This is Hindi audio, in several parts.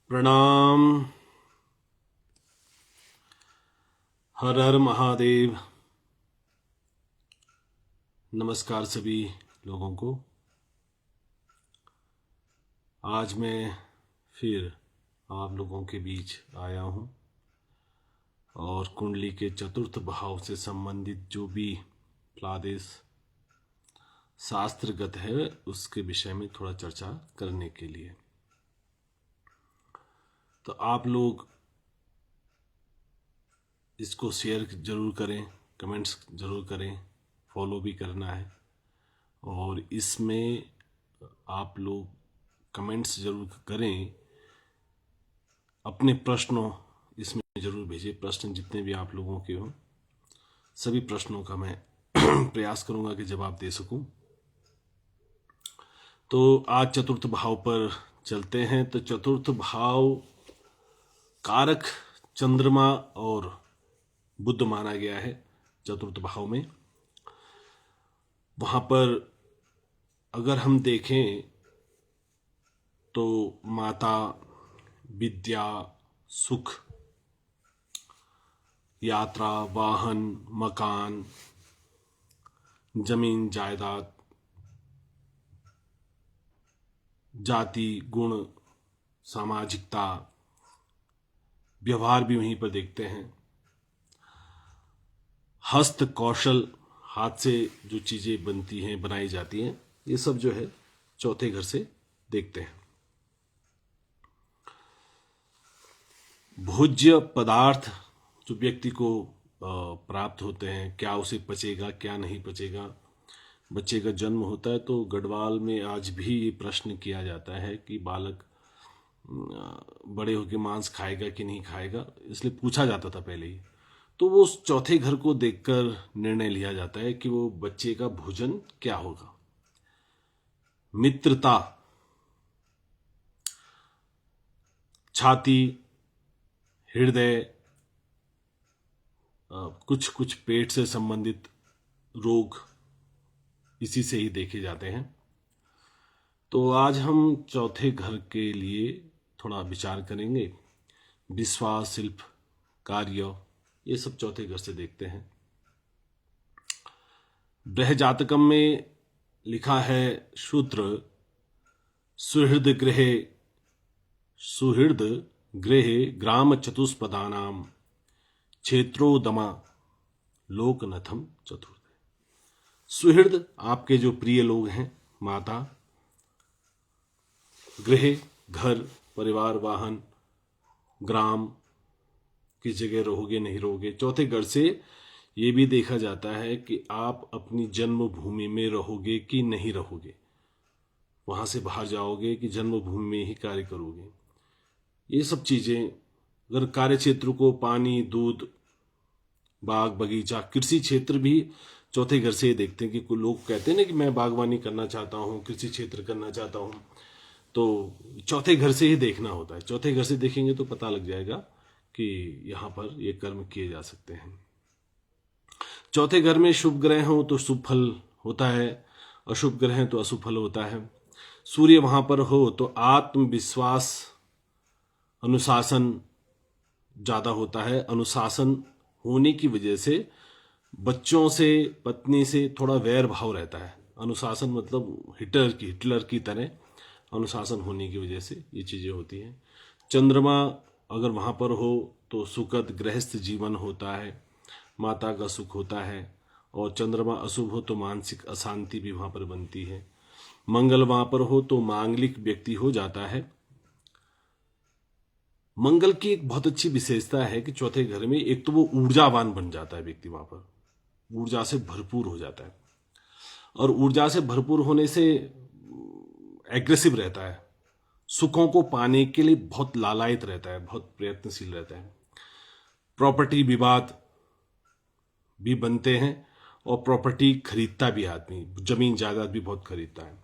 प्रणाम। हर हर महादेव। नमस्कार सभी लोगों को। आज मैं फिर आप लोगों के बीच आया हूं और कुंडली के चतुर्थ भाव से संबंधित जो भी प्लादेश शास्त्रगत है उसके विषय में थोड़ा चर्चा करने के लिए। तो आप लोग इसको शेयर जरूर करें, कमेंट्स जरूर करें, फॉलो भी करना है। और इसमें आप लोग कमेंट्स जरूर करें, अपने प्रश्नों इसमें जरूर भेजिए। प्रश्न जितने भी आप लोगों के हों सभी प्रश्नों का मैं प्रयास करूंगा कि जवाब दे सकूं। तो आज चतुर्थ भाव पर चलते हैं। तो चतुर्थ भाव कारक चंद्रमा और बुध माना गया है। चतुर्थ भाव में वहां पर अगर हम देखें तो माता, विद्या, सुख, यात्रा, वाहन, मकान, जमीन जायदाद, जाति, गुण, सामाजिकता, व्यवहार भी वहीं पर देखते हैं। हस्त कौशल, हाथ से जो चीजें बनती हैं, बनाई जाती हैं, ये सब जो है चौथे घर से देखते हैं। भोज्य पदार्थ जो व्यक्ति को प्राप्त होते हैं, क्या उसे पचेगा क्या नहीं पचेगा। बच्चे का जन्म होता है तो गढ़वाल में आज भी ये प्रश्न किया जाता है कि बालक बड़े होकर मांस खाएगा कि नहीं खाएगा, इसलिए पूछा जाता था पहले ही। तो वो उस चौथे घर को देखकर निर्णय लिया जाता है कि वो बच्चे का भोजन क्या होगा। मित्रता, छाती, हृदय, कुछ कुछ पेट से संबंधित रोग इसी से ही देखे जाते हैं। तो आज हम चौथे घर के लिए थोड़ा विचार करेंगे। विश्वास, शिल्प, कार्य, ये सब चौथे घर से देखते हैं। बृहजातकम में लिखा है शूद्र सुहृद गृहे ग्राम चतुष्पदानाम क्षेत्रोदमा लोकनथम चतुर्थ। सुहृद आपके जो प्रिय लोग हैं, माता, गृह घर, परिवार, वाहन, ग्राम, किस जगह रहोगे नहीं रहोगे। चौथे घर से ये भी देखा जाता है कि आप अपनी जन्मभूमि में रहोगे कि नहीं रहोगे, वहां से बाहर जाओगे कि जन्मभूमि में ही कार्य करोगे। ये सब चीजें, अगर कार्य क्षेत्र को पानी, दूध, बाग बगीचा, कृषि क्षेत्र भी चौथे घर से देखते हैं कि कुछ लोग कहते हैं ना कि मैं बागवानी करना चाहता हूं, कृषि क्षेत्र करना चाहता हूं, तो चौथे घर से ही देखना होता है। चौथे घर से देखेंगे तो पता लग जाएगा कि यहां पर ये कर्म किए जा सकते हैं। चौथे घर में शुभ ग्रह हो तो शुभ फल होता है, अशुभ ग्रह तो अशुभ फल होता है। सूर्य वहां पर हो तो आत्मविश्वास, अनुशासन ज्यादा होता है। अनुशासन होने की वजह से बच्चों से, पत्नी से थोड़ा वैर भाव रहता है। अनुशासन मतलब हिटलर की तरह अनुशासन होने की वजह से ये चीजें होती हैं। चंद्रमा अगर वहां पर हो तो सुखद गृहस्थ जीवन होता है, माता का सुख होता है। और चंद्रमा अशुभ हो तो मानसिक अशांति भी वहां पर बनती है। मंगल वहां पर हो तो मांगलिक व्यक्ति हो जाता है। मंगल की एक बहुत अच्छी विशेषता है कि चौथे घर में एक तो वो ऊर्जावान बन जाता है व्यक्ति, वहां पर ऊर्जा से भरपूर हो जाता है। और ऊर्जा से भरपूर होने से एग्रेसिव रहता है, सुखों को पाने के लिए बहुत लालायित रहता है, बहुत प्रयत्नशील रहता है। प्रॉपर्टी विवाद भी बनते हैं और प्रॉपर्टी खरीदता भी आदमी, जमीन जायदाद भी बहुत खरीदता है।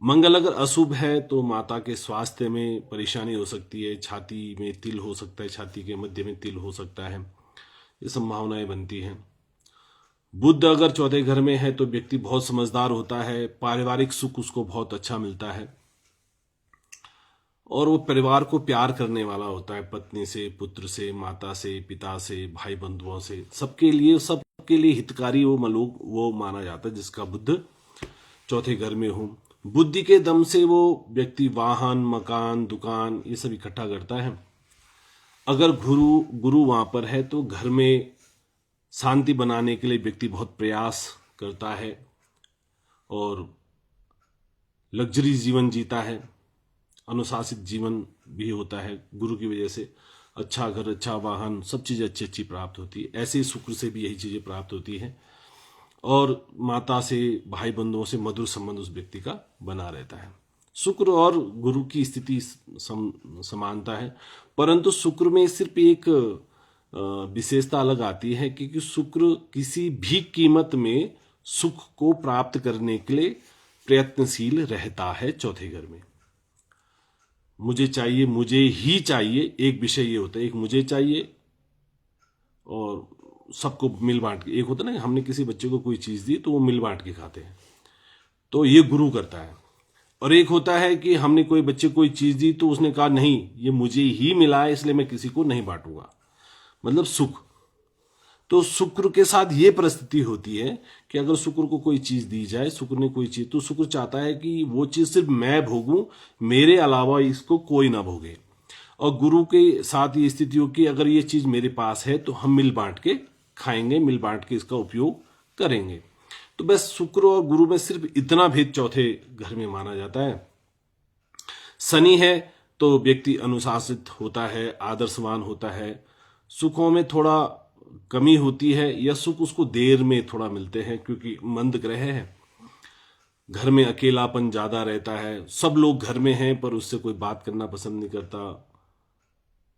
मंगल अगर अशुभ है तो माता के स्वास्थ्य में परेशानी हो सकती है, छाती में तिल हो सकता है, छाती के मध्य में तिल हो सकता है, ये संभावनाएं बनती हैं। बुध अगर चौथे घर में है तो व्यक्ति बहुत समझदार होता है, पारिवारिक सुख उसको बहुत अच्छा मिलता है। और वो परिवार को प्यार करने वाला होता है, पत्नी से, पुत्र से, माता से, पिता से, भाई बंधुओं से, सबके लिए हितकारी वो माना जाता है जिसका बुध चौथे घर में हो। बुद्धि के दम से वो व्यक्ति वाहन, मकान, दुकान ये सब इकट्ठा करता है। अगर गुरु वहां पर है तो घर में शांति बनाने के लिए व्यक्ति बहुत प्रयास करता है और लग्जरी जीवन जीता है, अनुशासित जीवन भी होता है। गुरु की वजह से अच्छा घर, अच्छा वाहन, सब चीज़ें अच्छी अच्छी प्राप्त होती है। ऐसे ही शुक्र से भी यही चीज़ें प्राप्त होती हैं और माता से, भाई बंधुओं से मधुर संबंध उस व्यक्ति का बना रहता है। शुक्र और गुरु की स्थिति समानता है, परंतु शुक्र में सिर्फ एक विशेषता अलग आती है क्योंकि शुक्र किसी भी कीमत में सुख को प्राप्त करने के लिए प्रयत्नशील रहता है। चौथे घर में मुझे चाहिए, मुझे ही चाहिए, एक विषय ये होता है, एक मुझे चाहिए और सबको मिल बांट के। एक होता है ना, हमने किसी बच्चे को कोई चीज दी तो वो मिल बांट के खाते हैं, तो ये गुरु करता है। और एक होता है कि हमने कोई बच्चे को कोई चीज दी तो उसने कहा नहीं ये मुझे ही मिला है इसलिए मैं किसी को नहीं बांटूंगा, मतलब सुख। तो शुक्र के साथ ये परिस्थिति होती है कि अगर शुक्र को कोई चीज दी जाए, शुक्र ने कोई चीज, तो शुक्र चाहता है कि वो चीज सिर्फ मैं भोगूं, मेरे अलावा इसको कोई ना भोगे। और गुरु के साथ ये स्थिति हो कि अगर ये चीज मेरे पास है तो हम मिल बांट के खाएंगे, मिल बांट के इसका उपयोग करेंगे। तो बस शुक्र और गुरु में सिर्फ इतना भेद चौथे घर में माना जाता है। शनि है तो व्यक्ति अनुशासित होता है, आदर्शवान होता है, सुखों में थोड़ा कमी होती है या सुख उसको देर में थोड़ा मिलते हैं क्योंकि मंद ग्रह है। घर में अकेलापन ज्यादा रहता है, सब लोग घर में हैं पर उससे कोई बात करना पसंद नहीं करता,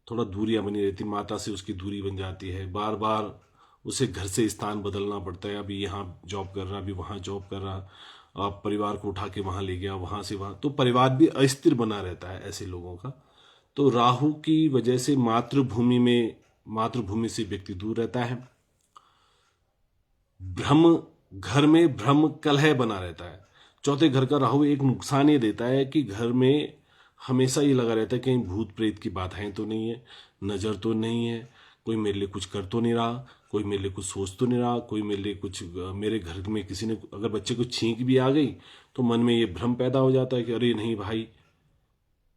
थोड़ा दूरियां बनी रहती, माता से उसकी दूरी बन जाती है, बार बार उसे घर से स्थान बदलना पड़ता है, अभी यहाँ जॉब कर रहा, अभी वहाँ जॉब कर रहा, आप परिवार को उठा के वहाँ ले गया, वहाँ से वहाँ, तो परिवार भी अस्थिर बना रहता है ऐसे लोगों का। तो राहु की वजह से मातृभूमि से व्यक्ति दूर रहता है। घर में भ्रम, कलह बना रहता है। चौथे घर का राहु एक नुकसान ये देता है कि घर में हमेशा ये लगा रहता है कहीं भूत प्रेत की बाधाएं तो नहीं है, नजर तो नहीं है, कोई मेरे लिए कुछ कर तो नहीं रहा, कोई मेरे लिए कुछ सोच तो नहीं रहा, कोई मेरे लिए कुछ, मेरे घर में किसी ने, अगर बच्चे को छींक भी आ गई तो मन में ये भ्रम पैदा हो जाता है कि अरे नहीं भाई,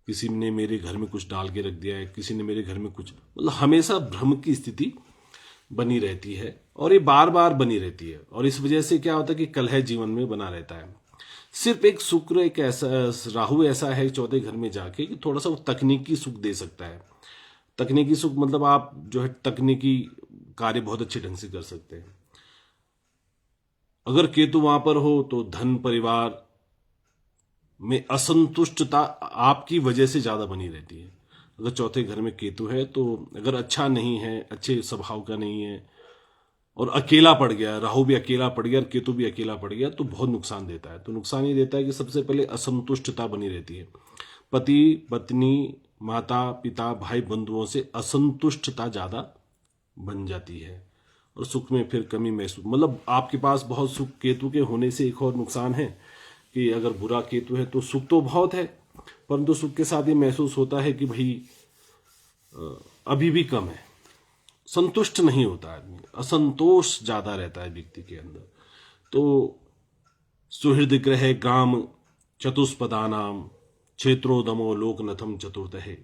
किसी ने मेरे घर में कुछ डाल के रख दिया है, किसी ने मेरे घर में कुछ, मतलब हमेशा भ्रम की स्थिति बनी रहती है और ये बार बार बनी रहती है। और इस वजह से क्या होता है कि कलह जीवन में बना रहता है। सिर्फ एक शुक्र, एक ऐसा राहु ऐसा है चौथे घर में जाके कि थोड़ा सा वो तकनीकी सुख दे सकता है। तकनीकी सुख मतलब आप जो है तकनीकी कार्य बहुत अच्छे ढंग से कर सकते हैं। अगर केतु वहां पर हो तो धन, परिवार में असंतुष्टता आपकी वजह से ज्यादा बनी रहती है। अगर चौथे घर में केतु है तो अगर अच्छा नहीं है, अच्छे स्वभाव का नहीं है और अकेला पड़ गया, राहु भी अकेला पड़ गया और केतु भी अकेला पड़ गया तो बहुत नुकसान देता है। तो नुकसान ये देता है कि सबसे पहले असंतुष्टता बनी रहती है, पति पत्नी, माता पिता, भाई बंधुओं से असंतुष्टता ज्यादा बन जाती है और सुख में फिर कमी महसूस, मतलब आपके पास बहुत सुख, केतु के होने से एक और नुकसान है कि अगर बुरा केतु है तो सुख तो बहुत है परंतु सुख के साथ ये महसूस होता है कि भाई अभी भी कम है, संतुष्ट नहीं होता आदमी, असंतोष ज्यादा रहता है व्यक्ति के अंदर। तो सुहृद ग्रह गाम चतुष्पदानाम क्षेत्रोदमो लोकनथम चतुर्थे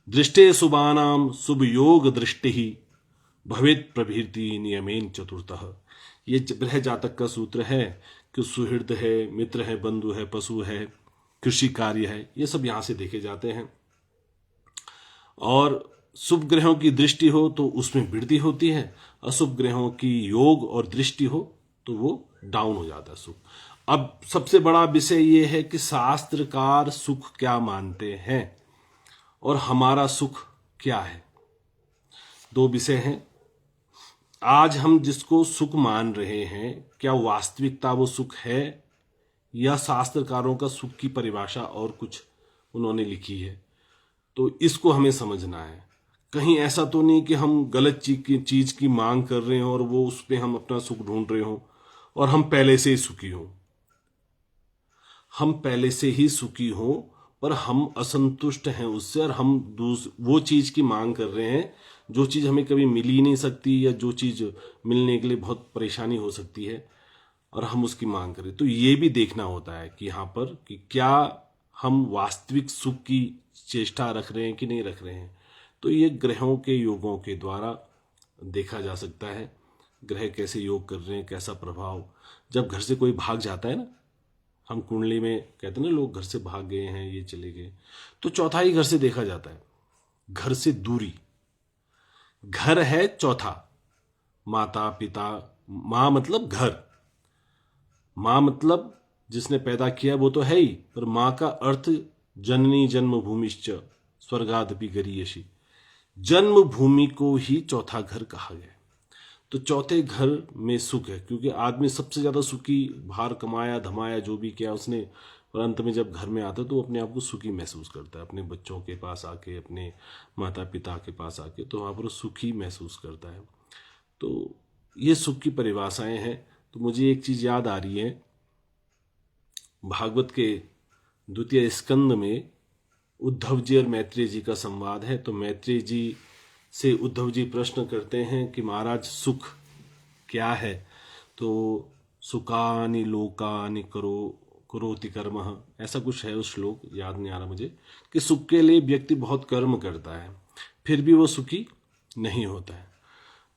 दृष्टे शुभानाम शुभ योग दृष्टि ही भवेत प्रभृति नियमेन चतुर्थः। ये ग्रह जातक का सूत्र है कि सुहृद है, मित्र है, बंधु है, पशु है, कृषि कार्य है, ये सब यहां से देखे जाते हैं। और शुभ ग्रहों की दृष्टि हो तो उसमें वृद्धि होती है, अशुभ ग्रहों की योग और दृष्टि हो तो वो डाउन हो जाता है सुख। अब सबसे बड़ा विषय ये है कि शास्त्रकार सुख क्या मानते हैं और हमारा सुख क्या है। दो विषय हैं। आज हम जिसको सुख मान रहे हैं, क्या वास्तविकता वो सुख है या शास्त्रकारों का सुख की परिभाषा और कुछ उन्होंने लिखी है, तो इसको हमें समझना है। कहीं ऐसा तो नहीं कि हम गलत चीज की मांग कर रहे हो और वो उस पर हम अपना सुख ढूंढ रहे हो और हम पहले से ही सुखी हो। हम पहले से ही सुखी हो पर हम असंतुष्ट हैं उससे, और हम वो चीज की मांग कर रहे हैं जो चीज हमें कभी मिल ही नहीं सकती, या जो चीज मिलने के लिए बहुत परेशानी हो सकती है, और हम उसकी मांग करें। तो ये भी देखना होता है कि यहाँ पर कि क्या हम वास्तविक सुख की चेष्टा रख रहे हैं कि नहीं रख रहे हैं। तो ये ग्रहों के योगों के द्वारा देखा जा सकता है, ग्रह कैसे योग कर रहे हैं, कैसा प्रभाव। जब घर से कोई भाग जाता है ना, हम कुंडली में कहते हैं ना लोग घर से भाग गए हैं, ये चले गए, तो चौथा ही घर से देखा जाता है। घर से दूरी, घर है चौथा, माता पिता, माँ मतलब घर, माँ मतलब जिसने पैदा किया वो तो है ही, पर माँ का अर्थ जननी जन्मभूमिश्च स्वर्गादपि गरीयसी, जन्मभूमि को ही चौथा घर कहा गया। तो चौथे घर में सुख है, क्योंकि आदमी सबसे ज्यादा सुखी, बाहर कमाया धमाया जो भी किया उसने, और अंत में जब घर में आता है तो वो अपने आप को सुखी महसूस करता है, अपने बच्चों के पास आके, अपने माता पिता के पास आके, तो वहाँ पर सुखी महसूस करता है। तो ये सुख की परिभाषाएं हैं। तो मुझे एक चीज याद आ रही है, भागवत के द्वितीय स्कंद में उद्धव जी और मैत्रेय जी का संवाद है। तो मैत्रेय जी से उद्धव जी प्रश्न करते हैं कि महाराज सुख क्या है। तो सुखानि लोकानि करोति कर्मः, ऐसा कुछ है उस श्लोक, याद नहीं आ रहा मुझे, कि सुख के लिए व्यक्ति बहुत कर्म करता है फिर भी वो सुखी नहीं होता है।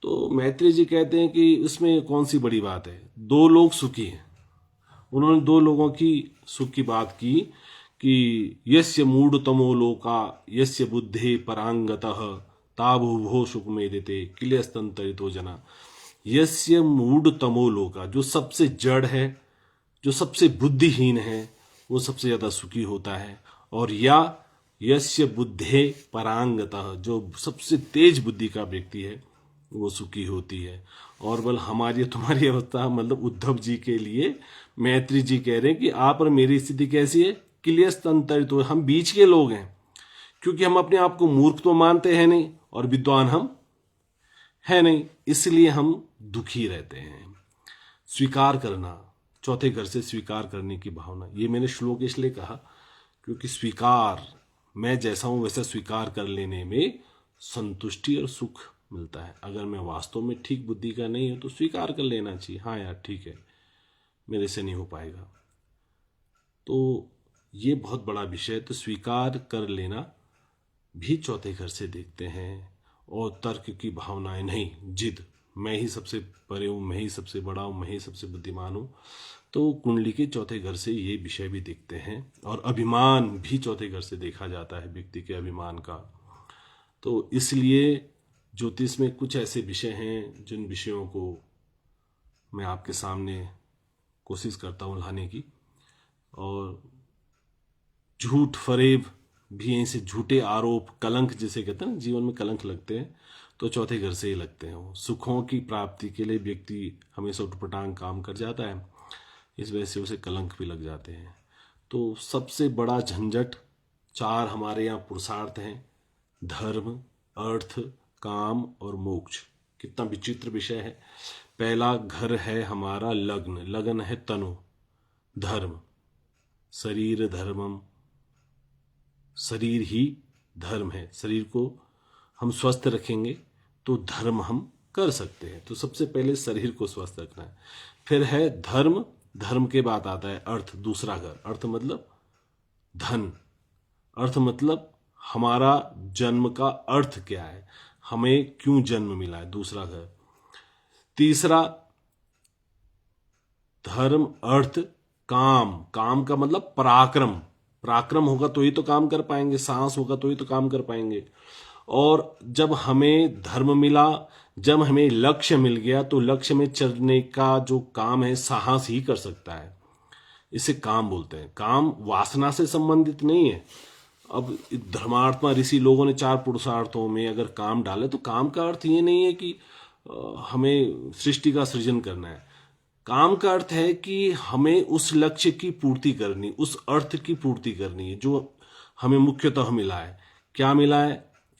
तो मैत्रेय जी कहते हैं कि इसमें कौन सी बड़ी बात है, दो लोग सुखी हैं। उन्होंने दो लोगों की सुख की बात की कि यस्य मूढ़तमो लोका यस्य बुद्धे परांगतः ताभुभो सुख मेदिते किल्यस्तंतरितो जना। यस्य मूढ़तमो लोका, जो सबसे जड़ है, जो सबसे बुद्धिहीन है, वो सबसे ज्यादा सुखी होता है। और या यस्य बुद्धे परांगतः, जो सबसे तेज बुद्धि का व्यक्ति है, वो सुखी होती है। और बल हमारी तुम्हारी अवस्था, मतलब उद्धव जी के लिए मैत्री जी कह रहे हैं कि आप और मेरी स्थिति कैसी है, किल्यस्तंतरितो, तो हम बीच के लोग हैं, क्योंकि हम अपने आप को मूर्ख तो मानते हैं नहीं और विद्वान हम है नहीं, इसलिए हम दुखी रहते हैं। स्वीकार करना, चौथे घर से स्वीकार करने की भावना, ये मैंने श्लोक इसलिए कहा क्योंकि स्वीकार, मैं जैसा हूं वैसा स्वीकार कर लेने में संतुष्टि और सुख मिलता है। अगर मैं वास्तव में ठीक बुद्धि का नहीं हूं तो स्वीकार कर लेना चाहिए, हाँ यार ठीक है, मेरे से नहीं हो पाएगा। तो ये बहुत बड़ा विषय, तो स्वीकार कर लेना भी चौथे घर से देखते हैं। और तर्क की भावनाएं नहीं, जिद, मैं ही सबसे परे हूं, मैं ही सबसे बड़ा हूं, मैं ही सबसे बुद्धिमान हूं, तो कुंडली के चौथे घर से ये विषय भी देखते हैं। और अभिमान भी चौथे घर से देखा जाता है, व्यक्ति के अभिमान का। तो इसलिए ज्योतिष में कुछ ऐसे विषय हैं जिन विषयों को मैं आपके सामने कोशिश करता हूं लाने की। और झूठ फरेब भी यहीं से, झूठे आरोप, कलंक जिसे कहते हैं ना, जीवन में कलंक लगते हैं तो चौथे घर से ही लगते हैं। सुखों की प्राप्ति के लिए व्यक्ति हमेशा उटपटांग काम कर जाता है, इस वजह से उसे कलंक भी लग जाते हैं। तो सबसे बड़ा झंझट 4 हमारे यहाँ पुरुषार्थ हैं, धर्म, अर्थ, काम और मोक्ष। कितना विचित्र विषय है। पहला घर है हमारा लग्न, लगन है तनु, धर्म, शरीर धर्मम, शरीर ही धर्म है, शरीर को हम स्वस्थ रखेंगे तो धर्म हम कर सकते हैं। तो सबसे पहले शरीर को स्वस्थ रखना है। फिर है धर्म, धर्म के बाद आता है अर्थ, दूसरा घर। अर्थ मतलब धन, अर्थ मतलब हमारा जन्म का अर्थ क्या है, हमें क्यों जन्म मिला है, दूसरा घर। तीसरा धर्म, अर्थ, काम, काम का मतलब पराक्रम, पराक्रम होगा तो ही तो काम कर पाएंगे, साहस होगा तो ही तो काम कर पाएंगे। और जब हमें धर्म मिला, जब हमें लक्ष्य मिल गया, तो लक्ष्य में चलने का जो काम है साहस ही कर सकता है, इसे काम बोलते हैं। काम वासना से संबंधित नहीं है। अब धर्मात्मा ऋषि लोगों ने 4 पुरुषार्थों में अगर काम डाले, तो काम का अर्थ ये नहीं है कि हमें सृष्टि का सृजन करना है। काम का अर्थ है कि हमें उस लक्ष्य की पूर्ति करनी, उस अर्थ की पूर्ति करनी है जो हमें मुख्यतः मिला है। क्या मिला है?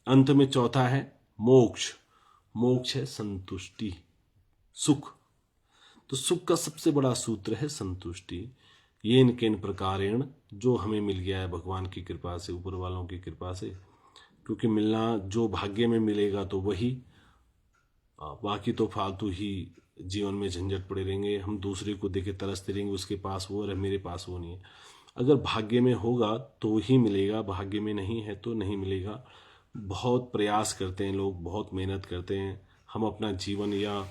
अंत में चौथा है मोक्ष। मोक्ष है संतुष्टि, सुख। तो सुख का सबसे बड़ा सूत्र है संतुष्टि। येन केन प्रकारेण, जो हमें मिल गया है भगवान की कृपा से, ऊपर वालों की कृपा से। क्योंकि मिलना जो भाग्य में मिलेगा तो वही, बाकी तो फालतू ही जीवन में झंझट पड़े रहेंगे। हम दूसरे को देखे तरसते रहेंगे, उसके पास वो है मेरे पास वो नहीं है। अगर भाग्य में होगा तो ही मिलेगा, भाग्य में नहीं है तो नहीं मिलेगा। बहुत प्रयास करते हैं लोग, बहुत मेहनत करते हैं। हम अपना जीवन, या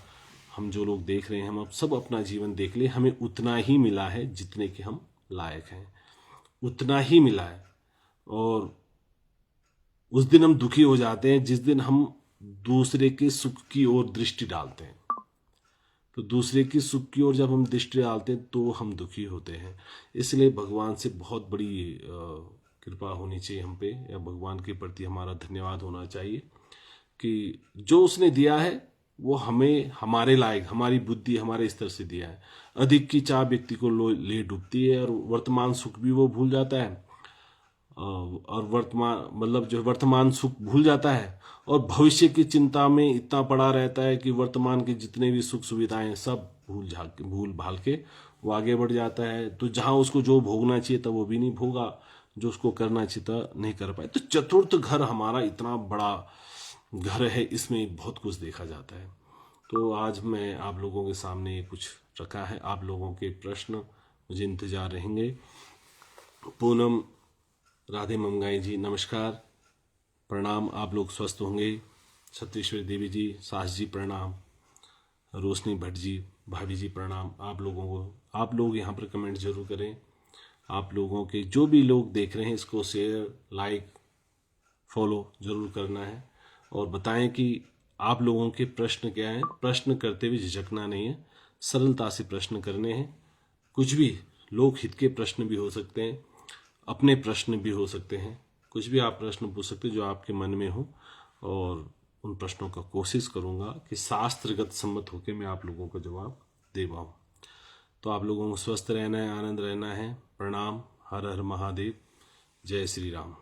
हम जो लोग देख रहे हैं, हम अब सब अपना जीवन देख ले, हमें उतना ही मिला है जितने के हम लायक हैं, उतना ही मिला है। और उस दिन हम दुखी हो जाते हैं जिस दिन हम दूसरे के सुख की ओर दृष्टि डालते हैं। तो दूसरे की सुख की ओर जब हम दृष्टि डालते हैं तो हम दुखी होते हैं। इसलिए भगवान से बहुत बड़ी कृपा होनी चाहिए हम पे, या भगवान के प्रति हमारा धन्यवाद होना चाहिए कि जो उसने दिया है वो हमें हमारे लायक, हमारी बुद्धि, हमारे स्तर से दिया है। अधिक की चाह व्यक्ति को ले डूबती है, और वर्तमान सुख भी वो भूल जाता है, और वर्तमान सुख भूल जाता है, और भविष्य की चिंता में इतना पड़ा रहता है कि वर्तमान के जितने भी सुख सुविधाएं सब भूल भाल के वो आगे बढ़ जाता है। तो जहां उसको जो भोगना चाहिए था वो भी नहीं भोगा, जो उसको करना चाहिए था नहीं कर पाए। तो चतुर्थ घर हमारा इतना बड़ा घर है, इसमें बहुत कुछ देखा जाता है। तो आज मैं आप लोगों के सामने कुछ रखा है। आप लोगों के प्रश्न मुझे इंतजार रहेंगे। पूनम राधे मंगाई जी नमस्कार, प्रणाम। आप लोग स्वस्थ होंगे। सत्येश्वरी देवी जी, सास जी प्रणाम। रोशनी भट्ट जी, भाभी जी प्रणाम। आप लोगों को, आप लोग यहाँ पर कमेंट जरूर करें। आप लोगों के जो भी लोग देख रहे हैं इसको शेयर, लाइक, फॉलो जरूर करना है, और बताएं कि आप लोगों के प्रश्न क्या हैं। प्रश्न करते हुए झिझकना नहीं है, सरलता से प्रश्न करने हैं। कुछ भी लोक हित के प्रश्न भी हो सकते हैं, अपने प्रश्न भी हो सकते हैं, कुछ भी आप प्रश्न पूछ सकते हैं जो आपके मन में हो, और उन प्रश्नों का कोशिश करूंगा कि शास्त्रगत सम्मत होकर मैं आप लोगों को जवाब दे पाऊँ। तो आप लोगों को स्वस्थ रहना है, आनंद रहना है। प्रणाम। हर हर महादेव। जय श्री राम।